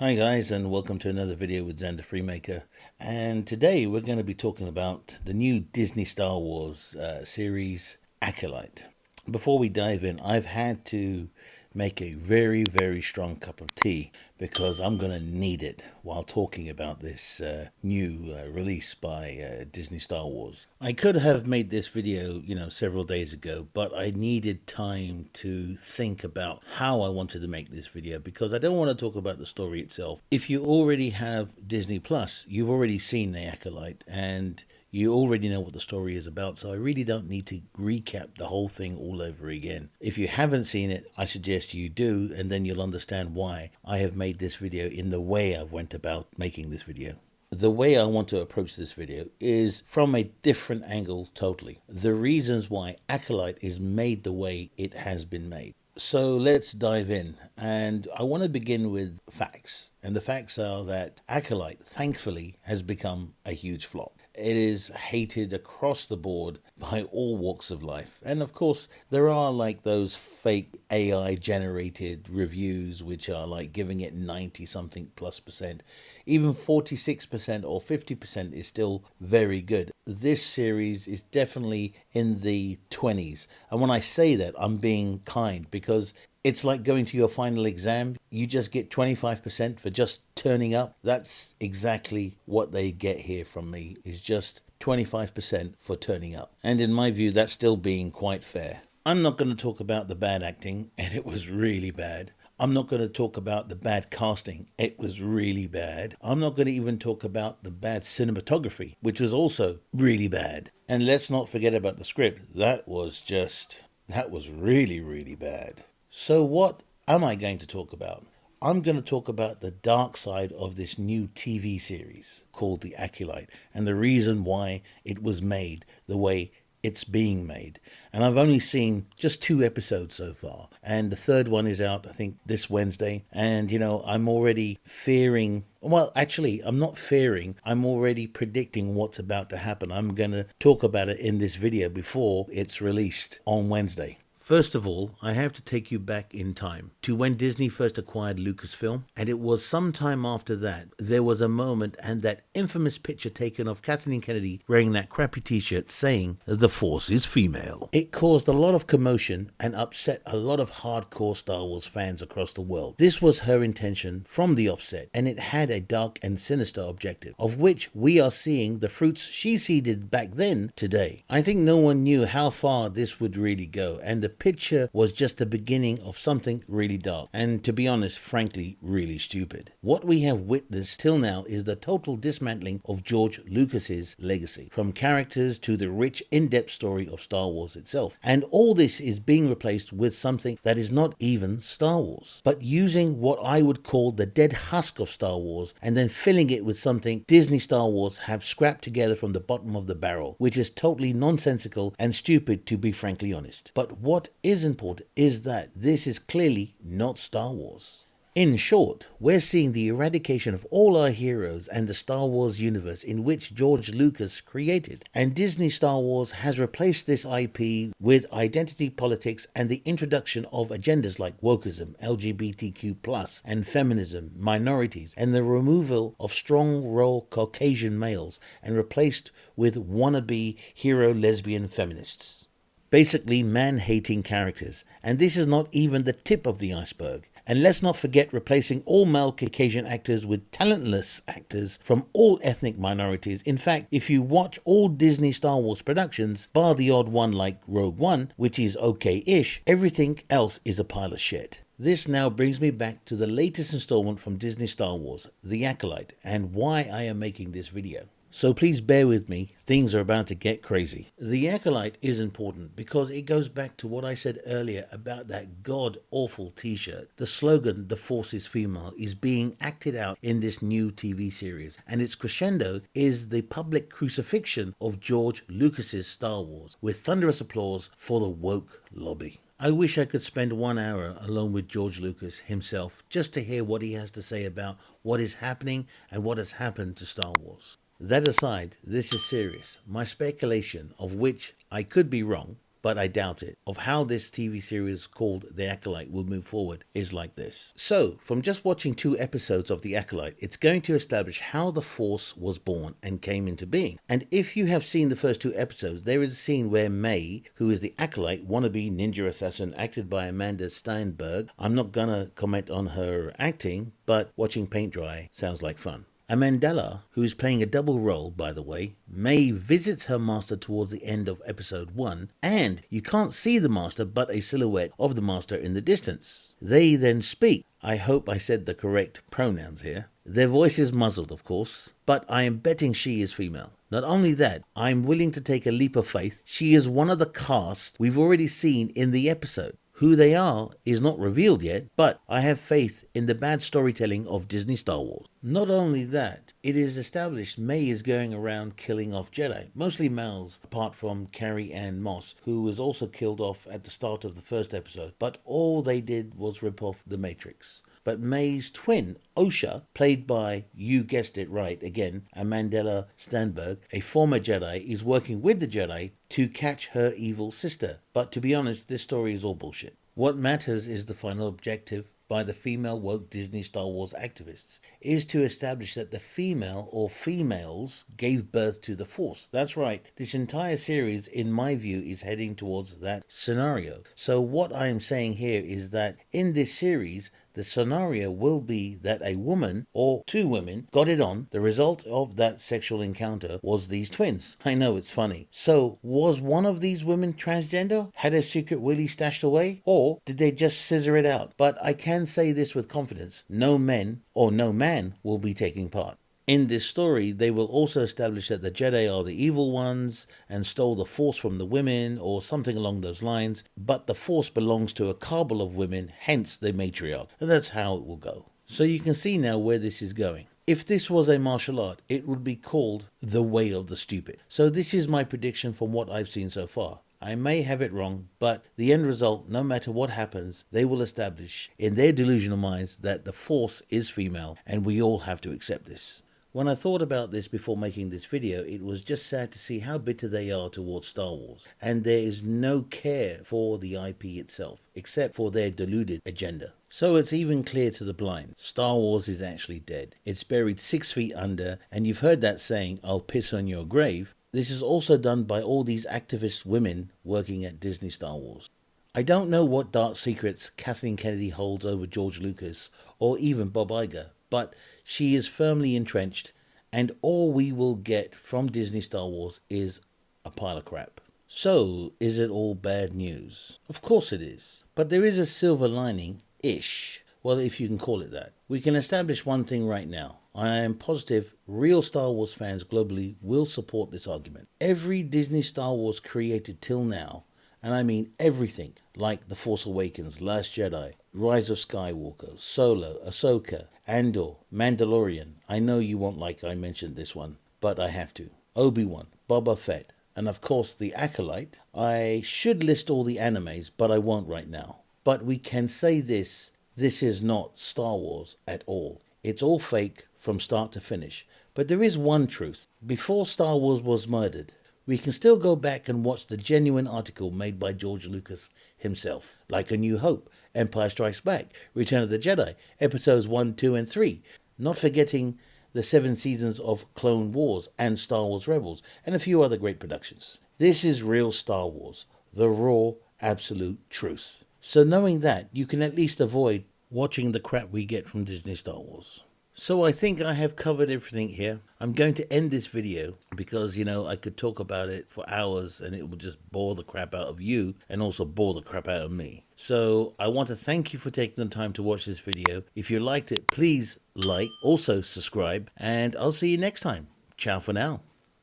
Hi guys, and welcome to another video with Xander Freemaker. And today we're going to be talking about the new Disney Star Wars series, Acolyte. Before we dive in, I've had to make a very strong cup of tea because I'm going to need it while talking about this new release by Disney Star Wars. I could have made this video, several days ago, but I needed time to think about how I wanted to make this video because I don't want to talk about the story itself. If you already have Disney Plus, you've already seen The Acolyte and you already know what the story is about, so I really don't need to recap the whole thing all over again. If you haven't seen it, I suggest you do, and then you'll understand why I have made this video in the way I've went about making this video. The way I want to approach this video is from a different angle totally. The reasons why Acolyte is made the way it has been made. So let's dive in, and I want to begin with facts. And the facts are that Acolyte, thankfully, has become a huge flop. It is hated across the board by all walks of life. And of course, there are like those fake AI generated reviews which are like giving it 90 something plus percent. Even 46% or 50% is still very good. This series is definitely in the 20s. And when I say that, I'm being kind because it's like going to your final exam. You just get 25% for just turning up. That's exactly what they get here from me, is just 25% for turning up. And in my view, that's still being quite fair. I'm not going to talk about the bad acting, and it was really bad. I'm not going to talk about the bad casting. It was really bad. I'm not going to even talk about the bad cinematography, which was also really bad. And let's not forget about the script. That was really bad. So what am I going to talk about? I'm going to talk about the dark side of this new TV series called The Acolyte and the reason why it was made the way it's being made. And I've only seen just 2 episodes so far. And the third one is out, I think, this Wednesday. And, I'm already fearing. Well, actually, I'm not fearing. I'm already predicting what's about to happen. I'm going to talk about it in this video before it's released on Wednesday. First of all, I have to take you back in time to when Disney first acquired Lucasfilm, and it was some time after that there was a moment and that infamous picture taken of Kathleen Kennedy wearing that crappy t-shirt saying, "The Force is female." It caused a lot of commotion and upset a lot of hardcore Star Wars fans across the world. This was her intention from the offset, and it had a dark and sinister objective, of which we are seeing the fruits she seeded back then today. I think no one knew how far this would really go, and the picture was just the beginning of something really dark and, to be honest, frankly, really stupid. What we have witnessed till now is the total dismantling of George Lucas's legacy, from characters to the rich, in-depth story of Star Wars itself. And all this is being replaced with something that is not even Star Wars, but using what I would call the dead husk of Star Wars and then filling it with something Disney Star Wars have scrapped together from the bottom of the barrel, which is totally nonsensical and stupid, to be frankly honest. But what is important is that this is clearly not Star Wars. In short, we're seeing the eradication of all our heroes and the Star Wars universe in which George Lucas created. And Disney Star Wars has replaced this IP with identity politics and the introduction of agendas like wokeism, LGBTQ+, and feminism, minorities, and the removal of strong role Caucasian males and replaced with wannabe hero lesbian feminists. Basically man-hating characters, and this is not even the tip of the iceberg. And let's not forget replacing all male Caucasian actors with talentless actors from all ethnic minorities. In fact, if you watch all Disney Star Wars productions, bar the odd one like Rogue One, which is okay-ish, everything else is a pile of shit. This now brings me back to the latest installment from Disney Star Wars, The Acolyte, and why I am making this video. So please bear with me, things are about to get crazy. The Acolyte is important because it goes back to what I said earlier about that god-awful t-shirt. The slogan, "The Force is female," is being acted out in this new TV series, and its crescendo is the public crucifixion of George Lucas's Star Wars, with thunderous applause for the woke lobby. I wish I could spend 1 hour alone with George Lucas himself just to hear what he has to say about what is happening and what has happened to Star Wars. That aside, this is serious. My speculation, of which I could be wrong, but I doubt it, of how this TV series called The Acolyte will move forward is like this. So, from just watching 2 episodes of The Acolyte, it's going to establish how the Force was born and came into being. And if you have seen the first 2 episodes, there is a scene where May, who is the Acolyte wannabe ninja assassin acted by Amanda Steinberg, I'm not gonna comment on her acting, but watching paint dry sounds like fun. Amandella, who is playing a double role, by the way, May visits her master towards the end of episode 1, and you can't see the master but a silhouette of the master in the distance. They then speak. I hope I said the correct pronouns here. Their voice is muzzled, of course, but I am betting she is female. Not only that, I'm willing to take a leap of faith. She is one of the cast we've already seen in the episode. Who they are is not revealed yet, but I have faith in the bad storytelling of Disney Star Wars. Not only that, it is established May is going around killing off Jedi, mostly males, apart from Carrie Ann Moss, who was also killed off at the start of the first episode, but all they did was rip off the Matrix. But May's twin, Osha, played by, you guessed it right again, Amandella Stenberg, a former Jedi, is working with the Jedi to catch her evil sister. But to be honest, this story is all bullshit. What matters is the final objective by the female woke Disney Star Wars activists is to establish that the female or females gave birth to the Force. That's right. This entire series, in my view, is heading towards that scenario. So what I am saying here is that in this series, the scenario will be that a woman or 2 women got it on. The result of that sexual encounter was these twins. I know it's funny. So was one of these women transgender? Had a secret willy stashed away? Or did they just scissor it out? But I can say this with confidence. No men or no man will be taking part. In this story, they will also establish that the Jedi are the evil ones and stole the Force from the women or something along those lines, but the Force belongs to a cabal of women, hence the matriarch. And that's how it will go. So you can see now where this is going. If this was a martial art, it would be called The Way of the Stupid. So this is my prediction from what I've seen so far. I may have it wrong, but the end result, no matter what happens, they will establish in their delusional minds that the Force is female, and we all have to accept this. When I thought about this before making this video, it was just sad to see how bitter they are towards Star Wars, and there is no care for the IP itself, except for their deluded agenda. So it's even clear to the blind, Star Wars is actually dead. It's buried 6 feet under, and you've heard that saying, I'll piss on your grave. This is also done by all these activist women working at Disney Star Wars. I don't know what dark secrets Kathleen Kennedy holds over George Lucas, or even Bob Iger, but she is firmly entrenched, and all we will get from Disney Star Wars is a pile of crap. So, is it all bad news? Of course it is. But there is a silver lining-ish. Well, if you can call it that. We can establish one thing right now. I am positive real Star Wars fans globally will support this argument. Every Disney Star Wars created till now, and I mean everything, like The Force Awakens, Last Jedi, Rise of Skywalker, Solo, Ahsoka, Andor, Mandalorian. I know you won't like I mentioned this one, but I have to. Obi-Wan, Boba Fett, and of course The Acolyte. I should list all the animes, but I won't right now. But we can say this is not Star Wars at all. It's all fake from start to finish. But there is one truth. Before Star Wars was murdered, we can still go back and watch the genuine article made by George Lucas himself, like A New Hope, Empire Strikes Back, Return of the Jedi, Episodes 1, 2, and 3, not forgetting the 7 seasons of Clone Wars and Star Wars Rebels, and a few other great productions. This is real Star Wars, the raw, absolute truth. So knowing that, you can at least avoid watching the crap we get from Disney Star Wars. So I think I have covered everything here. I'm going to end this video because, I could talk about it for hours and it would just bore the crap out of you and also bore the crap out of me. So I want to thank you for taking the time to watch this video. If you liked it, please like, also subscribe, and I'll see you next time. Ciao for now.